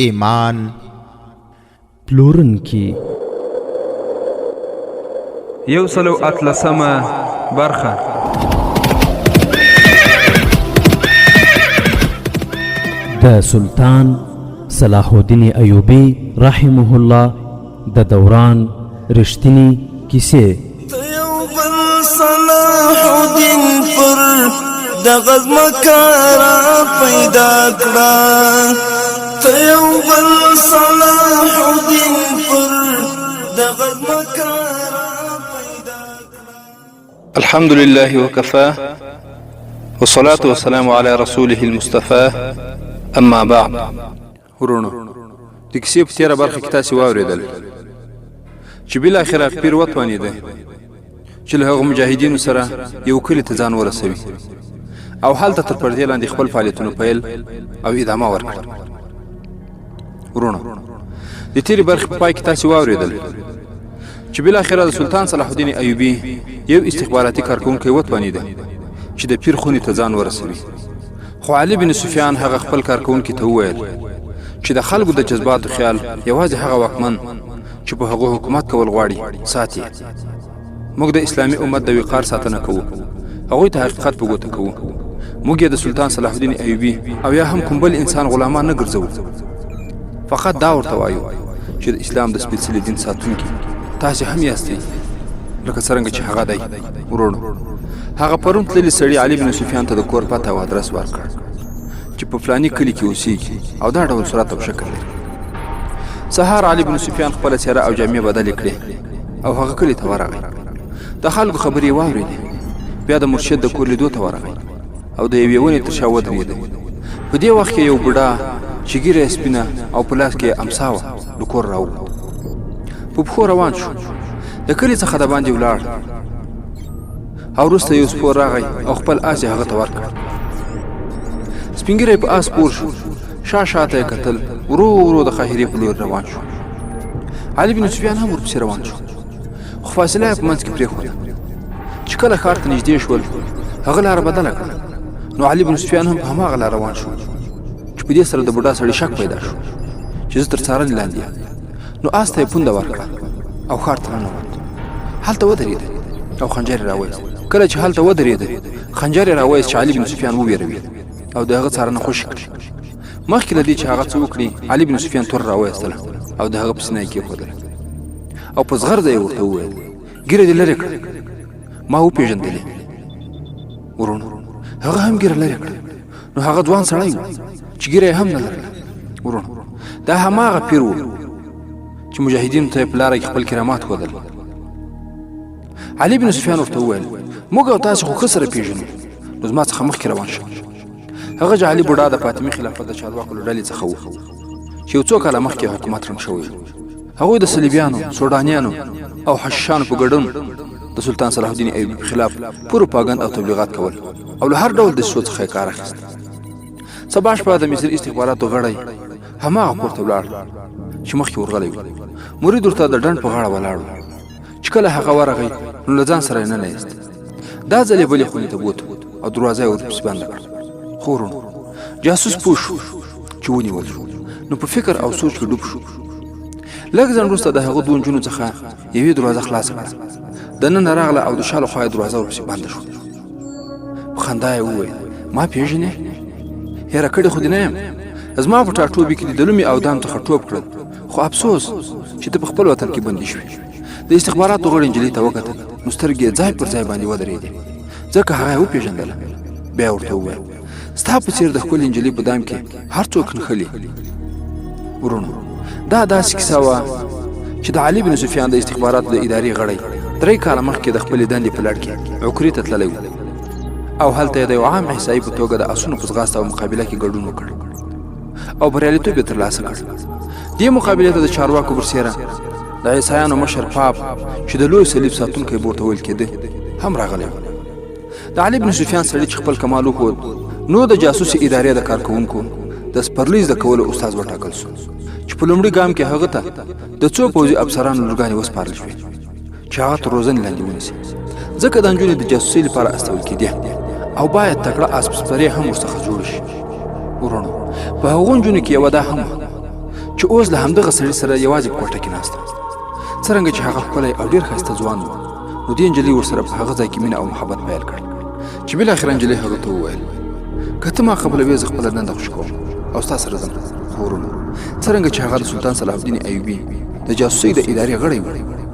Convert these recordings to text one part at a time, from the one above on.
ایمان پلورونکي 113 برخه د سلطان صلاح الدین ایوبی رحمه الله د دوران رښتینی کیسې. صلاح الدین پر دغه مکارا پیدا کړه، ته یو بل صلاح الدین پر دغه مکارا پیدا کړه. الحمد لله وكفى والصلاة والسلام على رسوله المصطفى اما بعد. ورونو د کیسې په تیره برخه کې تاسې واورېدل چې بالاخره پیر وتوانېده چې له هغو مجاهدینو سره یو کلي ته ځان ورسوي او هلته تر پردې لاندې خپل فعالیتونو پیل او ادامه ورکړه. ورونو د تیرې برخې په پای کې تاسې واورېدل چې بالاخره د سلطان صلاح الدین ایوبي یو استخباراتي کارکوونکی وتوانېده چې د پیر خونې ته ځان ورسوي، خو علي بن سفیان هغه خپل کارکوونکي ته وویل چې د خلکو د جذباتو خیال یوازې هغه واکمن چې په هغو حکومت کول غواړي ساتي. موږ د اسلامي امت د وقار ساتنه کوو، هغوی ته حقیقت په ګوته کوو. موږ یې د سلطان صلاح الدین ایوبي او یا هم کوم بل انسان غلامان نه ګرځوو، فقط دا ورته وایو چې د اسلام د سپېڅلي دین ساتونکي تاسې هم یاستئ لکه څرنګه چې هغه دی. ورونو هغه پرون تللي سړي علي بن سفیان ته د کور پته او ادرس ورکړ چې په فلاني کلي کې اوسېږي او دا ډول صورت او شکل لري. سهار علي بن سفیان خپله څېره او جامې بدلې کړې او هغه کلي ته ورغی. د خلکو خبرې یې واورېدې، بیا د مرشد د کور لیدو ته ورغی او د یوې ونې تر شا ودرېده. په دې وخت کې یو بوډا چې ږیره یې سپینه او په لاس کې یې امسا وه د کور راووت. په پښو روان شو، د کلي څخه د باندې ولاړ او وروسته یو سپور راغی او خپل آس یې هغه ته ورکړ. سپین ږیری په آس سپور شو، شا شاته یې کتل، ورو ورو د قاهرې په لور روان شو. علي بن سفیان هم ورپسې روان شو، خو فاصله یې په منځ کې پرېښوده. چې کله ښار ته نږدې شول هغه لاره بدله کړه، نو علي بن سفیان هم په هماغه لاره روان شو چې په دې سره د بوډا سړي شک پیدا شو چې زه تر څارنې لاندې یم. نو آس ته یې پونده ورکړه او ښار ته ننوت. هلته ودرېده او خنجر یې راوایست. کله چې هلته ودرېده خنجر یې راوایست چې علي بن سفیان وویروي او د هغه څارنه خوشي کړي. مخکې له دې چې هغه څه وکړي علي بن سفیان تور راوایستله او د هغه په سینه یې کېښودله او په زغرده یې ورته وویل ږیره دې لرې کړه، ما وپېژندلې. ورونو هغه هم ږیره لرې کړه، نو هغه ځوان سړی و چې ږیره یې هم نه لرله. ورونو دا هماغه پیر و چې مجاهدینو ته یې په لاره کې خپل کرامات ښودل. علي بن سفیان ورته وویل موږ او تاسې خو ښه سره پېژنو، نو زما څخه مخکې روان شه. هغه جعلي بوډا د فاطمي خلافت د چارواکو له ډلې څخه و چې یو څو کاله مخکې حکومت رنګ شوی. هغوی د صلیبیانو، سوډانیانو او حشاشانو په ګډون د سلطان صلاح الدین ایوبي په خلاف پروپاګند او تبلیغات کول او له هر ډول دسیسو څخه یې کار اخیست. سبا شپه د مصري استخباراتو غړی هماغه کور ته ولاړ چې مخکې ورغلی و. مرید ورته د ډنډ په غاړه ولاړ و چې کله هغه ورغی نو له ځان سره یې ننایست. دا ځل یې بلې خونې ته بوت او دروازه یې ورپسې بنده کړه. خو ورونو جاسوس پوه شو چې ونیول شو، نو په فکر او سوچ کې ډوب شو. لږ ځنډ وروسته د هغه دوه نجونو څخه یوې دروازه خلاصه کړه، دننه راغله او د شا له خوا یې دروازه ورپسې بنده شوه. په خندا یې وویل ما پېژنې؟ هېره کړې خو دې نه یم. زما په ټاټوبي کې لیدلو مې اودام څخه ټوپ کړل، خو افسوس چې ته په خپل وطن کې بندي شوې. د استخباراتو غړي نجلۍ ته وکتل، نو سترګې یې ځای پر ځای باندې ودرېدې، ځکه هغه یې وپېژندله. بیا ورته وویل ستا په څېر د ښکلې نجلۍ په دام کې هر څوک نښلي. ورونو دا داسې کیسه وه چې د علي بن سفیان د استخباراتو د ادارې غړی 3 کاله مخکې د خپلې دندې په لړ کې عکري ته تللی و او هلته یې د یو عام احصایي په توګه د اسونو په ځغاسته او مقابله کې ګډون وکړ او بریالیتوب یې ترلاسه کړ. دې مقابلې ته د چارواکو برسېره د عیسایانو مشر پاپ چې د لوی صلیب ساتونکی به ورته ویل کېده هم راغلی و. د علي بن سفیان سړي چې خپل کمال وښود، نو د جاسوسي ادارې د کارکوونکو د سپرلي زده کولو استاد وټاکل شو چې په لومړي ګام کې هغه ته د څو پوځي افسرانو لورګانې وسپارل شوې چې هغه تر روزنې لاندې ونیسي، ځکه دا نجونې د جاسوسۍ لپاره استول کېدې او باید تکړه اسپسپرې هم ورڅخه جوړ شي. ورونو په هغو نجونو کې یوه دا هم چې اوس له همدغه سړي سره یوازې په کوټه کې ناسته. څرنګه چې هغه ښکلی او ډېر ښایسته ځوان و، نو دې نجلۍ ورسره په هغه ځای کې مینه او محبت پیل کړ، چې بالاخره نجلۍ هغه ته وویل که ته ما قبلوې زه خپله دنده خوشي کوم او ستا سره ځم. خو ورونو، څرنګه چې هغه د سلطان صلاح الدین ایوبي د جاسوسۍ د ادارې غړی و،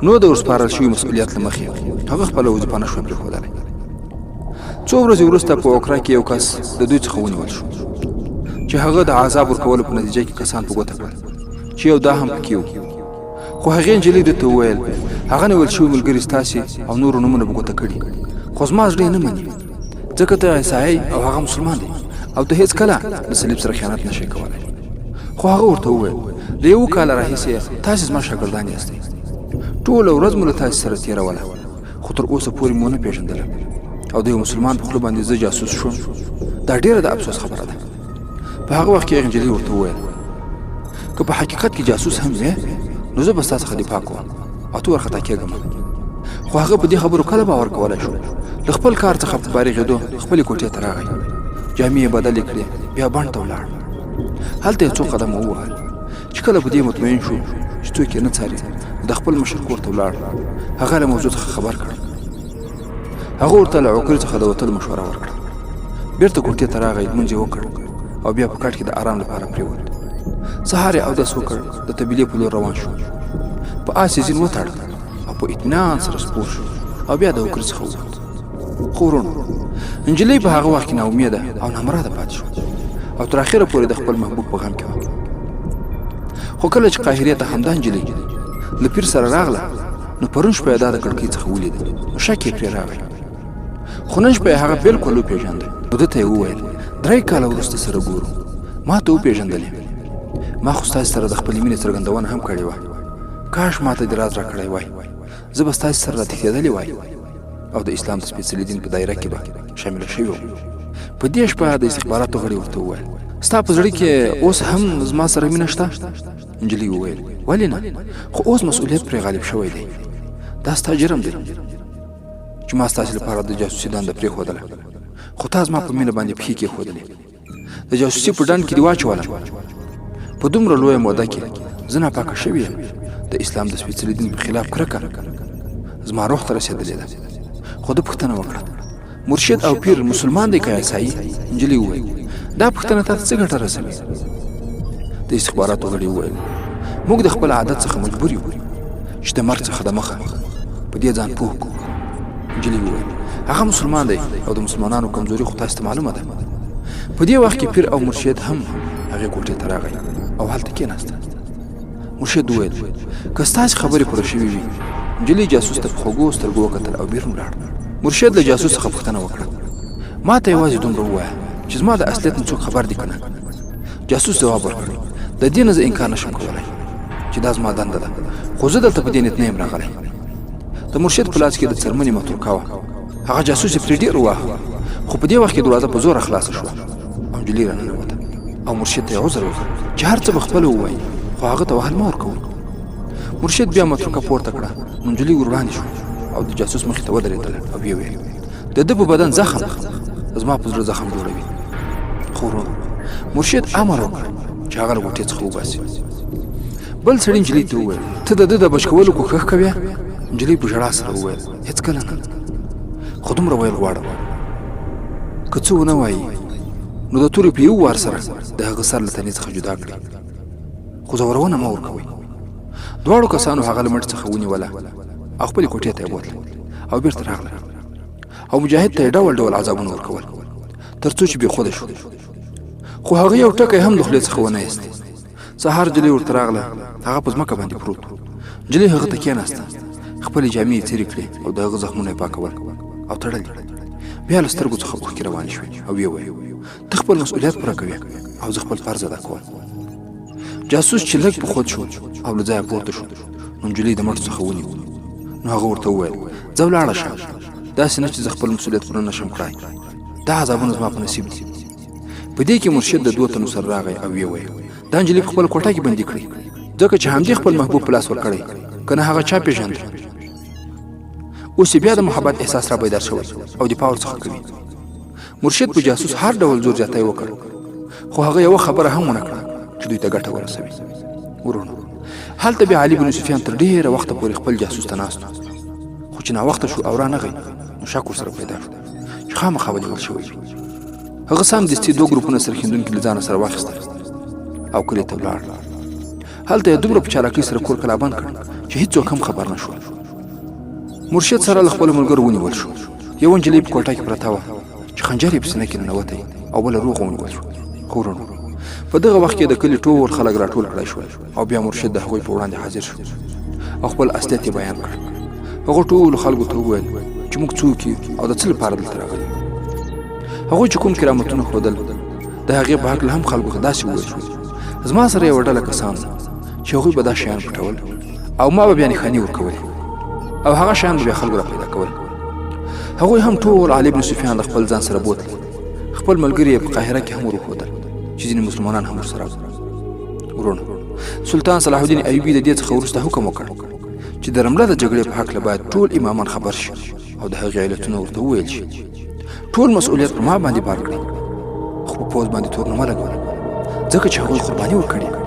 نو د ورسپارل شوي مسؤلیت له مخې هغه خپله وظیفه نه شوه پرېښودلی. څو ورځې وروسته په اوکرا کې یو کس د دوی څخه ونیول شو چې هغه د عذاب ورکولو په نتیجه کې کسان په ګوته کړل، چې یو دا هم پکې و. خو هغې نجلۍ ده ته وویل هغه نیول شوي ملګري ستاسې او نورو نومونه په ګوته کړي، خو زما زړه یې نه مني، ځکه ته عیسایی او هغه مسلمان دی او ته هېڅکله د صلیب سره خیانت نشئ کولی. خو هغه ورته وویل له 1 کال راهیسې تاسې زما شاګردان یاستئ، ټوله ورځ مو له تاسې سره تېروله، خو تر اوسه پورې مو نه پېژندلم او د یو مسلمان په خوله باندې زه جاسوس شوم. دا ډېره د افسوس خبره ده. په هغه وخت کې نجلۍ ورته وویل که په حقیقت کې جاسوس هم وې نو زه به ستا څخه دفاع کوم او ته وارخطا کېږم. خو هغه په دې خبرو کله باور کولی شو. له خپل کار څخه په فارغېدو خپلې کوټې ته راغی، جامې یې بدلې کړې، بیا بڼ ته ولاړ. هلته یې څو قدمه ووهل چې کله په دې مطمئن شو چې څوک یې نه څاري، د خپل مشر کور ته ولاړ. هغه له موضوع څخه خبر کړ. هغه ورته له عقرې څخه د وتلو مشوره ورکړه. بېرته کوټې ته راغی، لمونځ یې وکړ او بیا په کټ کې د آرام لپاره پرېوت. سهار یې اودس وکړ، د طبیلې په لور روان شو. په آس یې ځین وتاړه او په اطمینان سره سپور شو او بیا د عقرې څخه ووت. خو ورونو، نجلۍ په هغه وخت کې ناامیده او نامراده پاتې شوه او تر اخره پورې د خپل محبوب په غم کې وه. خو کله چې قاهرې ته همدا نجلۍ له پیر سره راغله، نو پرون شپه یې دا د کړکۍ څخه ولیده، نو شک یې پرې راغی. خو نن شپه یې هغه بلکل وپېژانده. نو ده ته یې وویل 3 کاله وروسته سره ګورو، ما ته وپېژندلې، ما خو ستاسې سره د خپلې مینې څرګندونه هم کړې وه. کاش ما ته دې راز را کړی وای، زه به ستاسې سره راتښتېدلی وای او د اسلام د سپېڅلي دین په دایره کې به شامله شوې وم. په دې شپه د استخباراتو غړي ورته وویل ستا په زړه کې اوس هم زما سره مینه شته؟ نجلۍ وویل ولې نه، خو اوس مسؤلیت پرې غالب شوی دی. دا ستا جرم دی چې ما ستاسې لپاره د جاسوسي دنده پرېښودله، خو تا زما په مینه باندې پښې کېښودلې، د جاسوسي په ډنډ کې دې واچولم. په دومره لویه موده کې زه ناپاکه شوې یم، د اسلام د سپېڅلي دین په خلاف کرکه زما روح ته رسېدلې ده. خو ده پوښتنه وکړه مرشد او پیر مسلمان دی که عیسایي؟ نجلۍ وویل دا پوښتنه تا ته څه ګټه رسوي؟ د استخباراتو غړي وویل موږ د خپل عادت څخه مجبور یو چې د مرګ څخه د مخه په دې ځان پوه کړو. نجلۍ وویل هغه مسلمان دی او د مسلمانانو کمزوري خو تاسو ته معلومه ده. په دې وخت کې پیر او مرشد هم هغې کوټې ته راغی او هلته کېناسته. مرشد وویل که ستاسې خبرې پوره شوي وي. نجلۍ جاسوس ته په خوږو سترګو وکتل او بیرون ولاړ. مرشد له جاسوس څخه پوښتنه وکړه ما ته یوازې دومره ووایه چې زما د اصلیت نه څوک خبر دي که نه؟ جاسوس ځواب ورکړ د دې نه زه انکار نشم کولی چې دا زما دنده ده، خو زه دلته په دې نیت نه یم راغلی. د مرشد په لاس کې د څرمنې متروکه وه. هغه جاسوس یې پرې ډېر وواهه، خو په دې وخت کې دروازه په زوره خلاصه شوه او نجلۍ راننوته او مرشد ته یې عذر وکړ چې هر څه به خپله ووایي، خو هغه ته وهل مه ورکوئ. مرشد بیا متروکه پورته کړه، نو نجلۍ ور وړاندې شوه او د جاسوس مخې ته ودرېدله او ویې ویل د ده په بدن زخم زما په زړه زخم جوړوي. خو ورو مرشد امر وکړ چې هغه له کوټې څخه وباسي. بل سړي نجلۍ ته وویل ته د ده د بچ کولو کوښښ کوې؟ نجلۍ په ژړا سره وویل هېڅکله نه، خو دومره ویل غواړم که څه ونه وایي نو د تورې په یو وار سره د هغه سر له تنې څخه جدا کړي، خو زورونه مه ورکوئ. دواړو کسانو هغه له مټ څخه ونیوله او خپلې کوټې ته یې بوتله او بېرته راغله او مجاهد ته یې ډول ډول عذابونه ورکول تر څو چې بېخوده شو. خو هغه یو ټکی هم د خولې څخه ونه ایست. سهار نجلۍ ورته راغله، هغه په ځمکه باندې پروت و. نجلۍ هغه ته کېناسته، خپلې جامې یې څیرې کړې او د هغه زخمونه یې پاکول او تړل. بیا له سترګو څخه اوښکې روانې شوې او ویې ویل ته خپل مسؤلیت پوره کوې او زه خپل فرض ادا کوم. جاسوس چې لږ په خود شو او له ځایه پورته شو، نو نجلۍ د مټو څخه ونیو. نو هغه ورته وویل ځه ولاړه شه، داسې نه چې زه خپل مسؤلیت پوره نشم کړی، دا عذابونه زما په نصیب دي. په دې کې مرشد د 2 تنو سره راغی او ویې ویل دا نجلۍ په خپله کوټه کې بندي کړئ، ځکه چې همدې خپل محبوب په لاس ورکړی، که نه هغه چا پېژند. اوس یې بیا د محبت احساس را بیدار شوی او دفاع ورڅخه کوي. مرشد په جاسوس هر ډول زور زیاتی وکړ، خو هغه یوه خبره هم ونه کړه چې دوی ته ګټه ورسوي. ورونو هلته بیا علي بن سفیان تر ډېره وخته پورې خپل جاسوس ته ناست خو چې ناوخته شو او رانغی نو شک ورسره پیدا شو چې خامخا به نیول شوی هغه سمدستي دوه ګروپونه سرښندونکي له ځانه سره واخیستل او کلي ته ولاړ هلته یې دومره په چالاکۍ سره کور کلابند کړ چې هېڅوک هم خبر نه شول مرشد سره له خپلو ملګرو ونیول شو یوه نجلۍ په کوټه کې پرته وه چې خنجر یې په سینه کې ننوتی او بله روغه ونیول شو خو ورونو په دغه وخت کې د کلي ټول خلک راټول کړی شول او بیا مرشد د هغوی په وړاندې حاضر شو او خپل اصلیت یې بیان کړ هغه ټولو خلکو ته وویل چې موږ څوک یو او د څه لپاره دلته راغلي هغوی چې کوم کرامتونه ښودل د هغې په هکله هم خلکو ته داسې وویل شول زما سره یوه ډله کسان چې هغوی به دا شیان پټول او ما به بیا نښانې ورکولې او هغه شیان به بیا خلکو را پیدا کول هغوی هم ټول علي بن سفیان د خپل ځان سره بوتل خپل ملګري یې په قاهره کې هم وروښودل چې ځینې مسلمانان هم ورسره ورونو سلطان صلاح الدین ایوبي د دې څخه وروسته حکم وکړ چې د رمله د جګړې په هکله باید ټول امامان خبر شي او د هغې علتونه ورته وویل شي ټول مسؤلیت پر ما باندې بار کړي خو په پوځ باندې تور نه مه لګوه ځکه چې هغوی قرباني ورکړې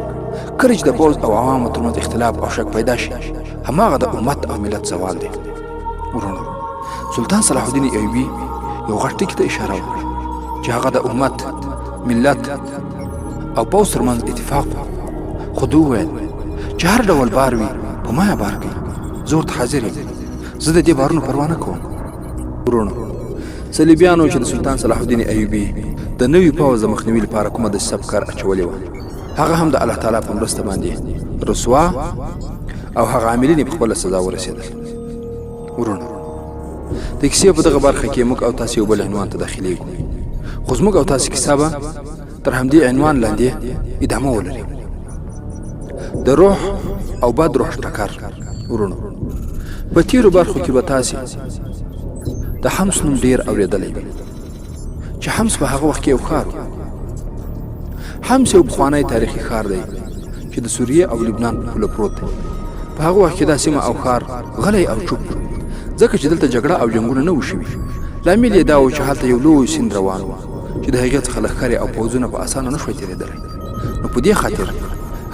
کله چې د پوځ او عوامو ترمنځ اختلاف او شک پیدا شي هماغه د امت او ملت زوال دی ورونو سلطان صلاح الدین ایوبي یو غټ ټکي ته اشاره وکړه چې هغه د امت ملت او پوځ ترمنځ اتفاق خو دوی وویل چې هر ډول بار وي په ما یې بار کوي زه ورته حاضر یم زه د دې بارونو پروا نه کوم ورونو صلیبیانو چې د سلطان صلاح الدین ایوبي د نوي پوځ د مخنیوي لپاره کومه دسیسه په کار اچولې وه هغه هم د الله تعالی په مرسته باندې رسوا او هغه عاملین په خپله سزا ورسېدل ورونو د کیسې په دغه برخه کې موږ او تاسې یو بل عنوان ته داخلیږو خو زموږ او تاسې کیسه به تر همدې عنوان لاندې ادامه ولري د روح او بد روح ټکر ورونو په تیرو برخو کې به تاسې د حمص نوم ډېر اورېدلی وي چې حمص په هغه وخت کې یو ښار و حمص یو پخوانی تاریخي ښار دی چې د سوریې او لبنان په پوله پروت دی په هغه وخت کې دا سیمه او ښار غلی او چوپ ځکه چې دلته جګړه او جنګونه نه و شوي لامل یې دا و چې هلته یو لوی سیند روان و چې د هغې څخه لښکرې او پوځونه په اسانه نه شوی تېرېدلی نو په دې خاطر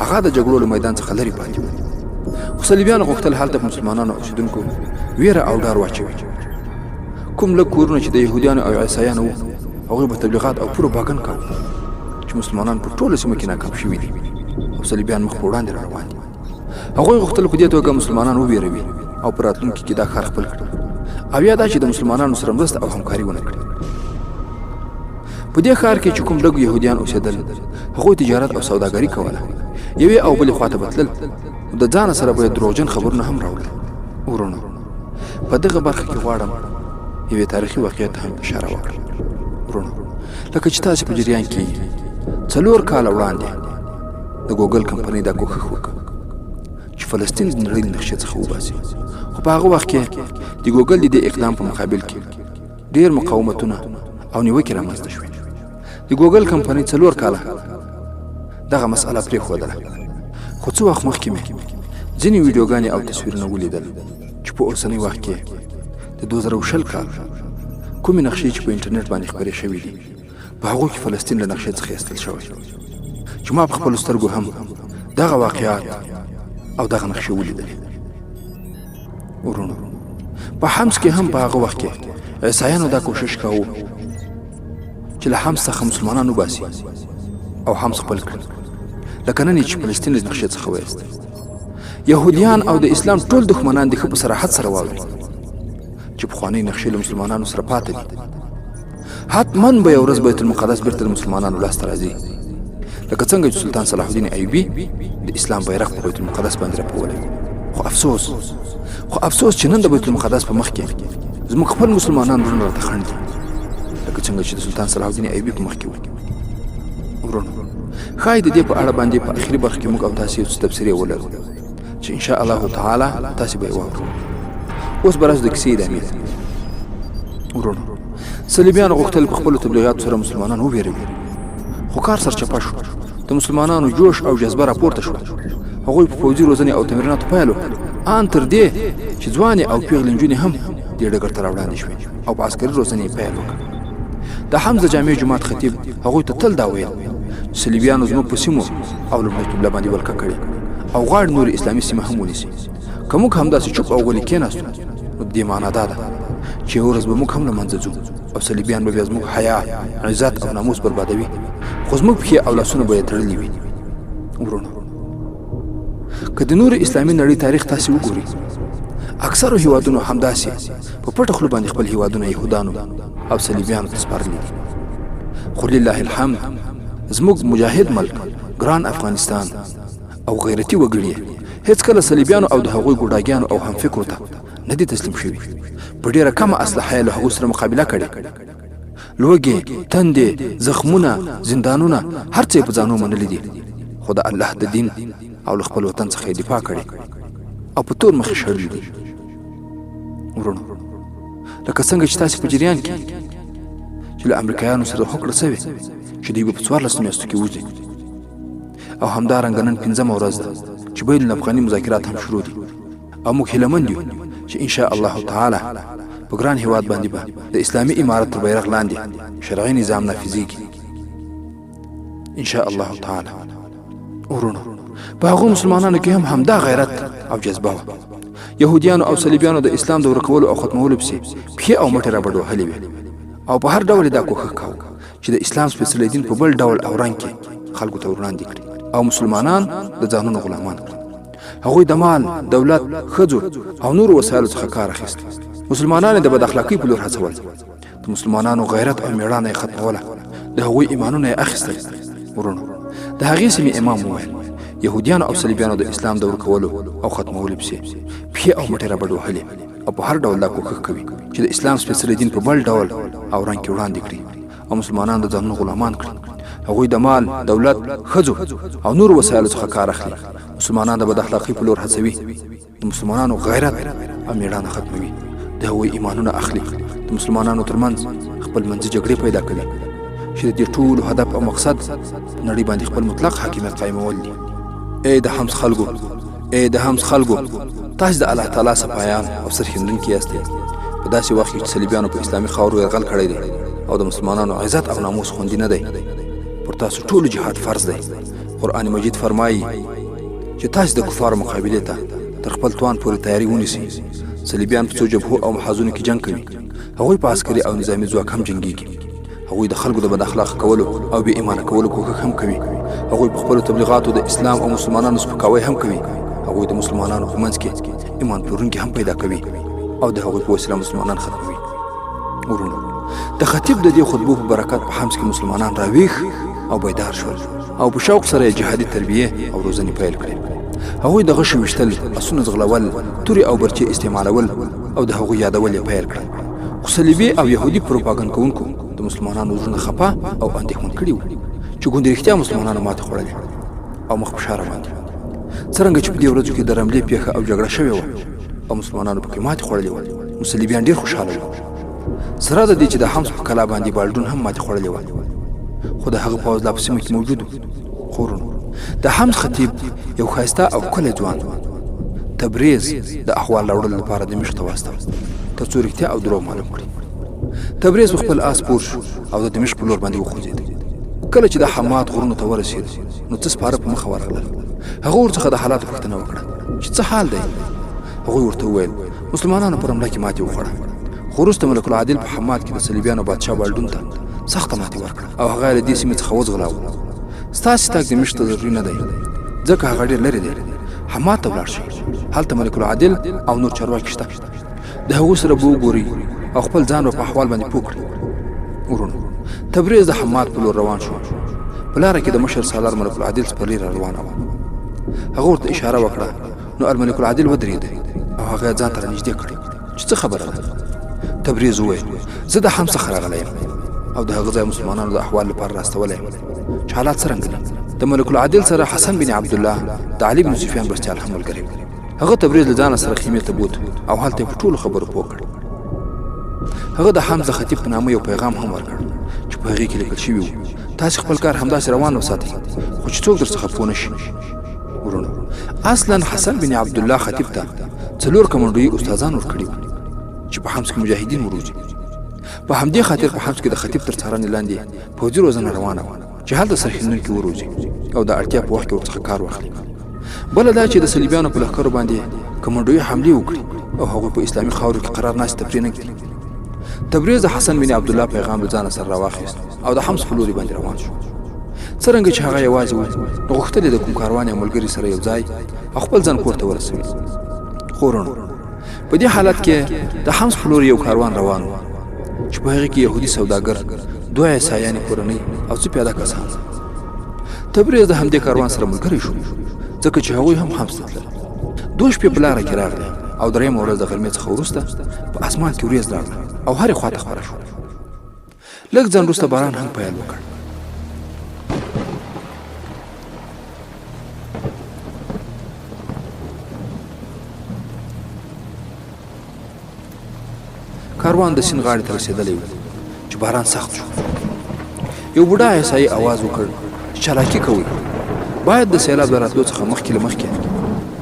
هغه د جګړو له میدان څخه لرې پاتې و خو صلیبیانو غوښتل هلته په مسلمانانو اوسېدونکو ویره او ډار واچوي کوم لږ کورونه چې د یهودیانو او عیسایانو وو هغوی به تبلیغات او پروپاګند کاوه چې مسلمانان په ټوله سیمه کې ناکام شوي دي او صلیبیان مخ په وړاندې را روان دي هغوی غوښتل په دې توګه مسلمانان وویروي او په راتلونکي کې دا ښار خپل کړي او یا دا چې د مسلمانانو سره مرسته او همکاري ونه کړي په دې ښار کې چې کوم لږ یهودیان اوسېدل هغوی تجارت او سوداګري کوله یوې او بلې خواته به تلل د ځانه سره به یې دروغجن خبرونه هم راوړل ورونو په دغه برخه کې غواړم یوې تاریخي واقعیت ته هم اشاره وکړم ورونو لکه چې تاسې په جریان کې 4 کاله وړاندې د ګوګل کمپنۍ دا کوښښ وکړ چې فلسطین د نړۍ له نقشې څخه وباسي خو په هغه وخت کې د ګوګل د دې اقدام په مقابل کې ډېر مقاومتونه او نیوکې رامنځته شوې د ګوګل کمپنۍ 4 کاله دغه مسأله پرېښودله خو څه وخت مخکې مې ځینې ویډیوګانې او تصویرونه ولیدل چې په اوسنی وخت کې د 2020 کال کومې نقشې چې په انټرنیټ باندې خپرې شوې دي په هغو کې فلسطین له نقشې څخه ایستل شوی چې ما په خپلو سترګو هم دغه واقعات او دغه نقشې ولیدلې ورونو په حمص کې هم په هغه وخت کې عیسایانو دا کوشش کاوه چې له حمص څخه مسلمانان وباسي او حمص خپل کړي لکه نن چې فلسطین له نقشې څخه وایست یهودیان او د اسلام ټول دښمنان د ښه په صراحت سره واوري چې پخوانۍ نقشې له مسلمانانو سره پاتې دي حتما به یو ورځ بیت المقدس بیرته د مسلمانانو لاسته راځي لکه څنګه چې سلطان صلاح الدین ایوبي د اسلام بیرغ په بیت المقدس باندې رپولی خو افسوس چې نن د بیت المقدس په مخ کې زموږ خپل مسلمانان وروڼه راته خنډ دي لکه څنګه چې د سلطان صلاح الدین ایوبي په مخ کې وو ورونو ښایي د دې په اړه باندې په آخري برخه کې موږ او تاسې یو څه تبصرې ولرو چې انشاء الله تعالی تاسې به یې واورو اوس به راځو د کیسې ادامې ته ورونو صلیبیانو غوښتل په خپلو تبلیغاتو سره مسلمانان وویروي خو کار سرچپه شو د مسلمانانو جوش او جذبه راپورته شوه هغوی په پوځي روزنې او تمریناتو پیل وکړ ان تر دې چې ځوانې او پیغلې نجونې هم دې ډګر ته راوړاندې شوې او په عسکري روزنې یې پیل وکړ د حمزه جامع جومات خطیب هغوی ته تل دا ویل صلیبیانو زموږ په سیمو او لومړۍ قبله باندې ولکه کړې او غاړ نور اسلامي سیمه هم ونیسي که موږ همداسې چوپ او غلي کېناستو نو دې معنا دا ده چې یو ورځ به موږ هم له منځه ځو او صلیبیان به بیا زموږ حیا عزت او ناموس بربادوي خو زموږ پښې او لاسونه به یې تړلي وي. ورونو که د نور اسلامي نړۍ تاریخ تاسې وګورئ اکثرو هیوادونو همداسې په پټه خوله باندې خپل هیوادونه یهودانو او صلیبیانو ته سپارلي دي. خو لله الحمد زموږ مجاهد ملک ګران افغانستان او غیرتي وګړي هیڅ کله صلیبیانو او د هغوی ګوډاګیانو او همفکرو ته نه دي تسلیم شوي. په ډېره کمه اسلحه یې له هغوی سره مقابله کړې. لوږې، تندې، زخمونه، زندانونه هر څه یې په ځانو منلي دي خو د الله د دین او له خپل وطن څخه یې دفاع کړې او په تور مخې شړلي دي. ورونو لکه څنګه چې تاسې په جریان کې چې له امریکایانو سره هوکړه سوې چې دوی به په 14 میاشتو کې وځي او همدارنګه نن 5مه ورځ ده چې بین الافغاني مذاکرات هم شروع دي او موږ هیله مند یو چې ان شاء الله تعالی په ګران هیواد باندې به د اسلامي امارت تر بیرغ لاندې شرعي نظام نافذیږي ان شاء الله تعالی. ورونو په هغو مسلمانانو کې هم همدا غیرت او جذبه وه. یهودیانو او صلیبیانو د اسلام د ورکولو او ختمولو پسې پښې او مټې رابډ وهلې وې او په هر ډول دا کوښښ کاوه چې د اسلام سپېڅلی دین په بل ډول او رنګ کې خلکو ته وړاندې کړي او مسلمانان د ځانونو غلامان کړي. هغوی د مال، دولت، ښځو او نورو وسایلو څخه کار اخیست. مسلمانان د بد اخلاقۍ په لور هڅول. د مسلمانانو غیرت او میړانه یې ختموله. د هغوی ایمانونه یې اخیستل. ورونو د هغې سیمې امام وویل یهودیانو او صلیبیانو د اسلام د ورکولو او ختمولو پسې پښې او مټې رابډ وهلې او په هر ډول دا کوښښ کوي چې د اسلام سپېڅلی دین په بل ډول او رنګ کې وړاندې کړي او مسلمانان د ځانونو غلامان کړي. هغوی د مال، دولت، ښځو او نورو وسایلو څخه کار اخلي. مسلمانان د بد اخلاقۍ په لور هڅوي. د مسلمانانو غیرت او میړانه ختموي. د هغوی ایمانونه اخلي. د مسلمانانو ترمنځ خپل منځي جګړې پیدا کوي چې د دې ټولو هدف او مقصد په نړۍ باندې خپل مطلق حاکمیت قایمول دي. ای د حمز خلکو، ای د حمز خلکو، تاسې د الله تعالی سپایان او سرښندونکي یاستئ. په داسې وخت کې چې صلیبیانو په اسلامي خاورو یرغل کړی دی او د مسلمانانو عزت او ناموس خوندي نه دی پر تاسو ټولو جهاد فرض دی. قرآن مجید فرمایي چې تاسې د کفارو مقابلې ته تر خپل توان پورې تیاری ونیسئ. صلیبیان په څو جبهو او محاذونو کې جنګ کوي. هغوی په عسکري او نظامي ځواک هم جنګیږي. هغوی د خلکو د بد اخلاق کولو او بې ایمانه کولو کوښښ هم کوي. هغوی په خپلو تبلیغاتو د اسلام او مسلمانانو سپکاوی هم کوي. هغوی د مسلمانانو په منځ کې ایمان پلورونکي هم پیدا کوي او د هغوی په وسیله مسلمانان ختموي. ورونو د خطیب د دې خطبو په برکت په حمص کې مسلمانان راویښ او بیدار شول او په شوق سره جهادي تربیه او روزنې پیل کړې. هغوی د غشو ویشتل، اسونه ځغلول، تورې او برچې استعمالول او د هغوی یادول یې پیل کړل. خو صلیبي او یهودي پروپاګند کوونکو د مسلمانانو زړونه خفه او اندېښمن کړي وو چې ګوندې رښتیا مسلمانانو ماته خوړلې او مخ په شا روان دي. څرنګه چې په دې ورځو کې د رملې پیښه او جګړه شوې وه او مسلمانانو پکې ماتې خوړلې وه نو صلیبیان ډېر خوشحاله وو. سره د دې چې د حمص په کلا باندې بالډون هم ماتې خوړلې وه خو د هغه پوځ لا په سیمه کې موجود و. خو ورونو د حمص خطیب یو ښایسته او ښکلی ځوان تبریز د احوال راوړلو لپاره دمشق ته واستاوه تر څو رښتیا او دروغ معلوم کړي. تبریز په خپل آس پور شو او د دمشق په لور باندې وخوځېد. کله چې د حماد غرونو ته ورسېد نو څه سپاره په مخه ورغلل. هغه ورڅخه د حالاتو پوښتنه وکړه چې څه حال دی. هغوی ورته وویل مسلمانانو په رمله کې ماتې وخوړه خو وروسته ملک العادل په حماد کې د صلیبیانو بادشاه بالډون ته سخته ماتې ورکړه او هغه یې له دې سیمې څخه وځغلاوه. ستاسې تګ دمشق ته ضروري نه دی ځکه هغه ډېر لرې دی. حماد ته ولاړ شئ. هلته ملک العادل او نور چارواکي شته. د هغو سره به وګورئ او خپل ځان په احوال باندې پوه کړئ. ورونو تبریز د حماد په لور روان شو. په لاره کې د مشر سالار ملک العادل سپرلي را روانه وه. هغه ورته اشاره وکړه نو الملک العادل ودرېد او هغه یې ځان ته رانږدې کړ چې څه خبره ده. تبریز وویل زه د حمص څخه راغلی یم او د هغه ځای مسلمانانو د احوال لپاره راستولی یم چې حالات څرنګه دي. د ملک العادل سره حسن بن عبدالله د علي بن سفیان مرستیال هم ملګری و. هغه تبریز له ځانه سره خیمې ته بوت او هلته یې په ټولو خبرو پوه کړ. هغه د حمزه خطیب په نامه یو پیغام هم ورکړ چې په هغې کې لیکل شوي وو تاسې خپل کار همداسې روان وساتئ خو چې څوک درڅخه پوه نه شي. ورونو اصلا حسن بن عبدالله خطیب ته 4 کمانډوي استادان ورکړي وو چې په حمص کې مجاهدین وروزي. په همدې خاطر په حمص کې د خطیب تر څارنې لاندې پوځي روزنه روانه وه چې هلته سرښندونکي وروزي او د اړتیا په وخت کې ورڅخه کار واخلي. بله دا چې د صلیبیانو په لښکرو باندې کمانډوي حملې وکړي او هغوی په اسلامي خاورو کې قرار ناستې تفریح نه کړي. تبریز د حسن بن عبدالله پیغام له ځانه سره راواخیست او د حمص په لوري باندې روان شو. څرنګه چې هغه یوازې و نو غوښتل یې د کوم کاروان یا ملګري سره یو ځای او خپل ځان کور ته ورسوي. خو وروڼو په دې حالت کې د حمص په لوري یو کاروان روان و چې په هغې کې یهودي سوداګر، 2 عیسایانې کورنۍ او څه پیاده کسان. تبریز د همدې کاروان سره ملګری شو ځکه چې هغوی هم حمص ته تلل. 2 شپې په لاره کې راغلی او درېیمه ورځ د غرمې څخه وروسته په اسمان کې وریځ راغله او هرې خواته خپره شوه. لږ ځان وروسته باران هم پیل وکړ. کاروان د سیند غاړې ته رسېدلی و چې باران سخت شو. یو بوډا عیسایي اواز وکړ چې چالاکي کوئ، باید د سیلاب د راتلو څخه مخکې له مخکې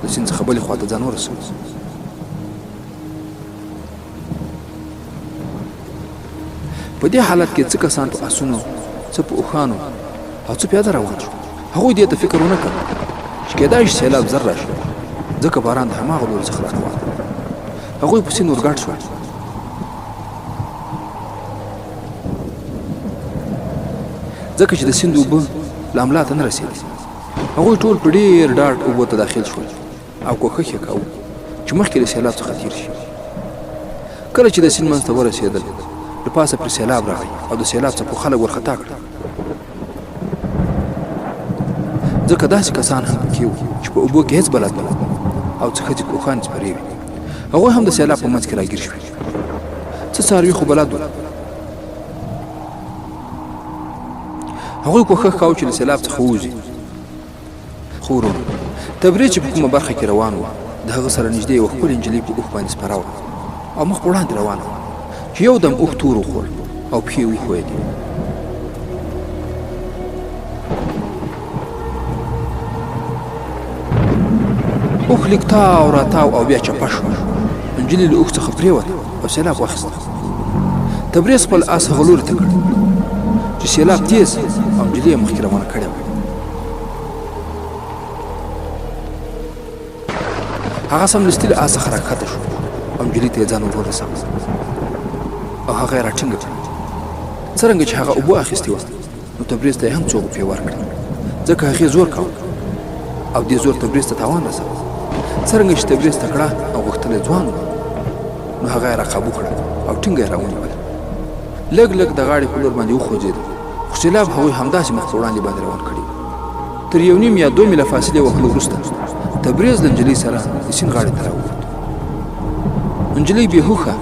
د سیند څخه بلې خواته ځان ورسوو. په دې حالت کې څه کسان په اسونو، څه په اوښانو او څه پیاده روان شو. هغوی دې ته فکر ونه کړ چې کیدای شي سیلاب زر راشي ځکه باران د هماغه لوري څخه راروان. هغوی په سیند ورګډ شول. ځکه چې د سیند اوبه له املا ته نه رسېدې. هغوی ټول په ډېر ډاډ اوبو ته داخل شول او کوښښ یې کاوه چې مخکې له سیلاب څخه تېر شي. کله چې د سیند منځ ته ورسېدل د پاسه پرې سیلاب راغی او د سیلاب څپو خلک ورخطا کړل. ځکه داسې کسان هم پکې وو چې په اوبو کې هېڅ بلد نه او څه ښځې په اوښانې سپرې وې. هغوی هم د سیلاب په منځ کې راګیر شوي. څه څاروي خو بلد ول. هغوی کوښښ کاوه چې له سیلاب څخه ووځي. خو وروڼو تبریز چې په کومه برخه کې روان و د هغه سره نږدې یوه ښکلې نجلۍ په اوښ باندې سپره وه او مخ په وړاندې روانه وه چې یو دم اوښ تور وخوړ او پښې یې وښویېدې. اوښ لږ تاو راتاو او بیا چپه شو. نجلۍ له اوښ څخه پرېوته او سیلاب واخیسته. تبریز خپل آس هغه لوري ته کړ چې سیلاب تیز او نجلۍ یې مخکې روانه کړې وه. هغه سمدستي له آس څخه راکښته شو او نجلۍ ته یې ځان ور ورساوه او هغه یې راټینګه کړه. څرنګه چې هغه اوبه اخیستې وه نو تبریز ته یې هم څو غوپې ورکړې ځکه هغې زور کاوه او دې زور تبریز ته تاوان رسوه. څرنګه چې تبریز تکړه او غښتلی ځوان و نو هغه یې راقابو کړه او ټینګه یې راونیوله. لږ لږ د غاړې په لور باندې وخوځېد خو سیلاب هغوی همداسې مخ په وړاندې باندې روان کړي. تر 1.5 یا 2 میله فاصلې وهلو وروسته تبریز د نجلۍ سره د سیند غاړې ته راووت. نجلۍ بېهوښه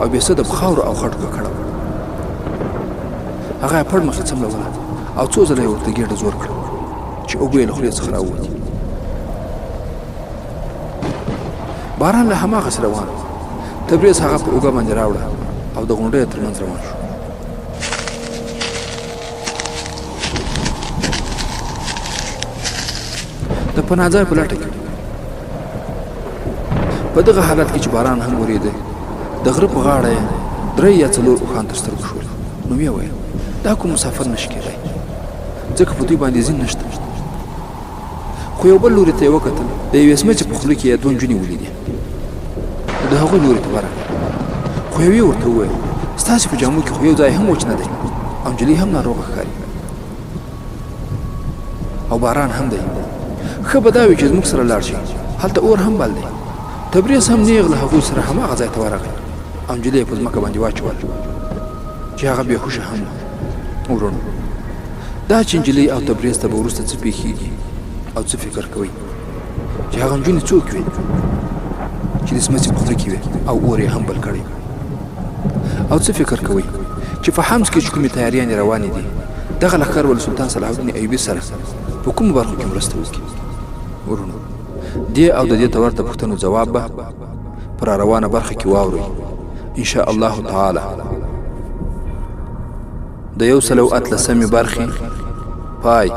او بې سده په خاورو او خټو ککړه وه. هغه یې پړ مخې څملوله او څو ځله یې ورته ګېډه زور کړه چې اوبه یې له خولې څخه راووتې. باران له هماغسې روان و. تبریز هغه په اوږه باندې راوړه او د غونډیو تر منځ روان شو. د پناه ځای په لټه کې په دغه حالت کې چې باران هم ورېده د غره په غاړه یې 3 یا 4 اوښان تر سترګو شول. نو ویې ویل دا کوم مسافر نشي کېدی ځکه په دوی باندې ځین نشته. خو یو بل لوري ته یې وکتل. د یوې سمڅې په خوله کې یې 2 نجونې ولیدې. د هغوی لوري ته ورغله خو یوې ورته وویل ستاسې په جامو کې خو یو ځای هم وچ نه دی او نجلۍ هم ناروغه ښکاري او باران هم دی. ښه به دا وي چې زموږ سره لاړ شي، هلته اور هم بل دی. تبریز هم نیغ له هغوی سره هماغه ځای ته ورغی او نجلۍ یې په ځمکه باندې واچول چې هغه بېهوشه هم وه. وروڼو دا چې نجلۍ او تبریز ته به وروسته څه پېښېږي او څه فکر کوئ چې هغه نجونې څوک وې چې د سمڅې په خوله کې وې او اور یې هم بل کړی او څه فکر کوئ چې په حمص کې چې کومې تیاریانې روانې دي دغه لښکر ول سلطان صلاح الدین ایوبي سره په کومو برخو کې مرسته وکړي. ورونو دې او د دې ته ورته پوښتنو ځواب به په راروانه برخه کې واورئ ان شاء الله تعالی. د 113 برخې پای.